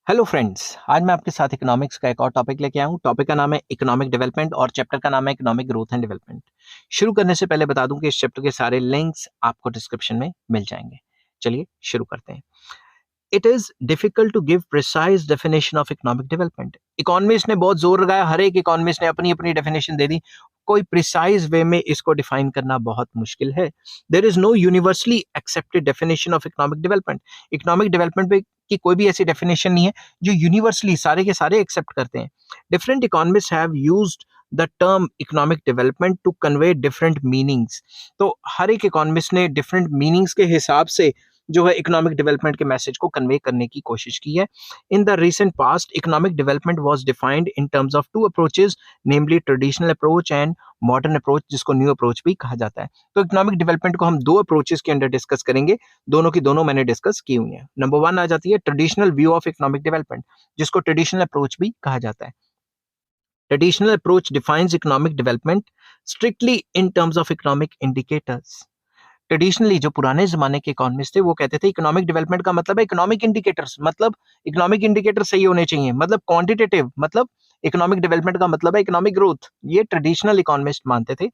Hello friends, आज मैं आपके साथ इकोनॉमिक्स का एक और टॉपिक लेके आया हूँ। टॉपिक का नाम है इकोनॉमिक डेवलपमेंट और चैप्टर का नाम है इकोनॉमिक ग्रोथ एंड डेवलपमेंट। शुरू करने से पहले बता दूं कि इस चैप्टर के सारे लिंक्स आपको डिस्क्रिप्शन में मिल जाएंगे। चलिए शुरू करते हैं। It is difficult to give precise definition of economic development. Economist ने बहुत जोर लगाया, हर एक इकोनॉमिस्ट ने अपनी अपनी डेफिनेशन दे दी। कोई प्रिसाइज वे में इसको डिफाइन करना बहुत मुश्किल है। There is no universally accepted definition of economic development. Economic development पे की कोई भी ऐसी डेफिनेशन नहीं है जो यूनिवर्सली सारे के सारे एक्सेप्ट करते हैं। Different economist have used the term economic development to convey different meanings. तो हर एक इकोनॉमिस्ट ने डिफरेंट मीनिंग्स के हिसाब से जो है इकोनॉमिक डेवलपमेंट के मैसेज को कन्वे करने की कोशिश की है। In the recent past economic development was defined in terms of two approaches, namely traditional approach and modern approach, जिसको न्यू अप्रोच भी कहा जाता है। तो इकोनॉमिक डेवलपमेंट को हम दो अप्रोचेस के अंदर डिस्कस करेंगे। दोनों की दोनों मैंने डिस्कस की हुई है। नंबर वन आ जाती है traditional view of economic development, जिसको ट्रेडिशनल अप्रोच भी कहा जाता है। Traditional approach defines economic development strictly in terms of economic indicators. Traditionally जो पुराने जमाने के इकोनॉमिस्ट थे वो कहते थे इकोनॉमिक डेवलपमेंट का मतलब है इकोनॉमिक इंडिकेटर्स, मतलब इकोनॉमिक इंडिकेटर सही होने चाहिए, मतलब क्वांटिटेटिव, मतलब इकोनॉमिक डेवलपमेंट का मतलब है इकोनॉमिक ग्रोथ। ये ट्रेडिशनल इकोनॉमिस्ट मानते थे,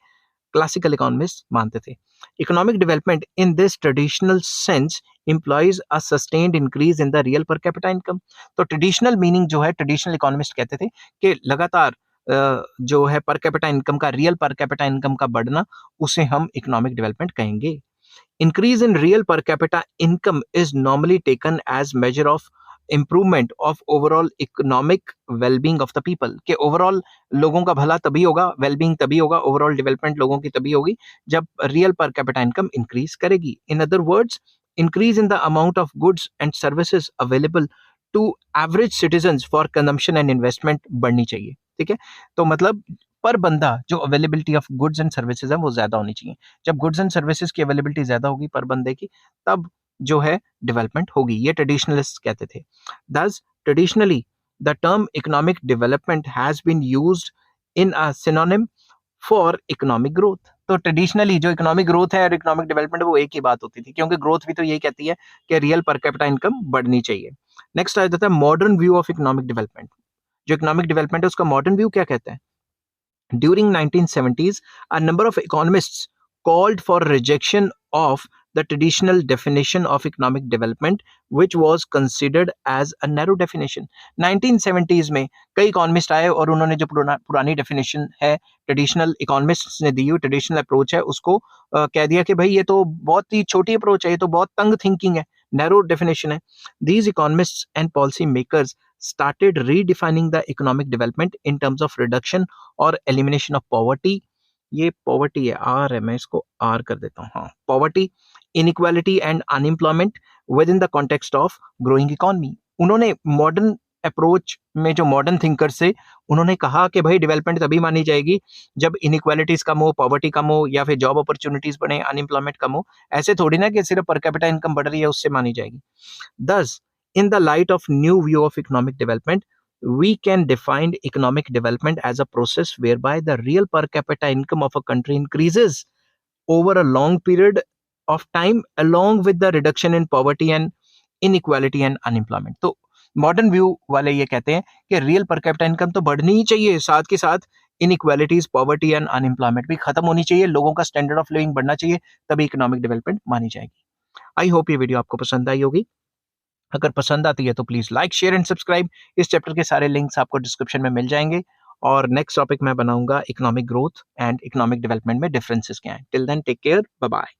क्लासिकल इकोनॉमिस्ट मानते थे। Economic development in this traditional sense implies a sustained increase in the real per capita income। तो ट्रेडिशनल मीनिंग जो है, ट्रेडिशनल इकोनॉमिस्ट कहते थे कि लगातार जो है पर कैपिटा इनकम का, रियल पर कैपिटा इनकम का बढ़ना, उसे हम इकोनॉमिक डेवलपमेंट कहेंगे। Increase in real per capita income is normally taken as measure of improvement of overall economic well-being of the people। के ओवरऑल लोगों का भला तभी होगा, वेलबींग तभी होगा, ओवरऑल डेवलपमेंट लोगों की तभी होगी जब real per capita income increase करेगी। In other words, increase in the amount of goods and services available to average citizen for consumption and investment बढ़नी चाहिए। ठीक है, तो मतलब पर बंदा जो availability of goods and services है वो ज्यादा होनी चाहिए। जब गुड्स एंड सर्विसेज की अवेलेबिलिटी ज्यादा होगी पर बंदे की, तब जो है डेवलपमेंट होगी। ये ट्रेडिशनलिस्ट कहते थे। Thus traditionally the term economic development has been used in a synonym for economic growth. तो ट्रेडिशनली जो इकोनॉमिक ग्रोथ है और इकोनॉमिक डेवलपमेंट वो एक ही बात होती थी, क्योंकि ग्रोथ भी तो यही कहती है कि रियल पर कैपिटा इनकम बढ़नी चाहिए। नेक्स्ट आ जाता है modern view of economic development. जो इकोनॉमिक डेवलपमेंट है उसका मॉडर्न व्यू क्या कहता है? During 1970s, a number of economists called for rejection of the traditional definition of economic development, which was considered as a narrow definition। 1970s में कई economist आए और उन्होंने जो पुरानी डेफिनेशन है, ट्रेडिशनल इकोनॉमिस्ट्स ने दी हुई ट्रेडिशनल अप्रोच है, उसको कह दिया कि भाई ये तो बहुत ही छोटी अप्रोच है, ये तो बहुत तंग थिंकिंग है, नैरो डेफिनेशन है। These economists and policy makers started redefining the economic development in terms of reduction और elimination of poverty। ये poverty है, आर है, मैं इसको आर कर देता हूँ, हाँ, poverty, inequality and unemployment within the context of growing economy। उन्होंने मॉडर्न अप्रोच में जो मॉडर्न थिंकर्स थे, उन्होंने कहा कि भाई डेवलपमेंट तभी मानी जाएगी जब इनइक्वालिटीज कम हो, पॉवर्टी कम हो, या फिर जॉब अपॉर्चुनिटीज बढ़े, अनएम्प्लॉयमेंट कम हो। ऐसे थोड़ी ना कि सिर्फ पर कैपिटा इनकम बढ़ रही है उससे मानी जाएगी। Thus, in the light of new view of economic development, we can define economic development as a process whereby the real per capita income of a country increases over a long period of time along with the reduction in poverty and inequality and unemployment। तो modern view वाले ये कहते हैं कि real per capita income तो बढ़नी ही चाहिए, साथ के साथ इनइक्वालिटीज, पॉवर्टी एंड अनएम्प्लॉयमेंट भी खत्म होनी चाहिए, लोगों का स्टैंडर्ड ऑफ लिविंग बढ़ना चाहिए, तभी इकोनॉमिक डेवलपमेंट मानी जाएगी। आई होप ये वीडियो आपको पसंद आई होगी। अगर पसंद आती है तो please like, share and subscribe. इस चैप्टर के सारे लिंक्स आपको डिस्क्रिप्शन में मिल जाएंगे। और नेक्स्ट टॉपिक मैं बनाऊंगा economic growth and economic development में डिफरेंसेस क्या हैं। Till then take care, bye bye.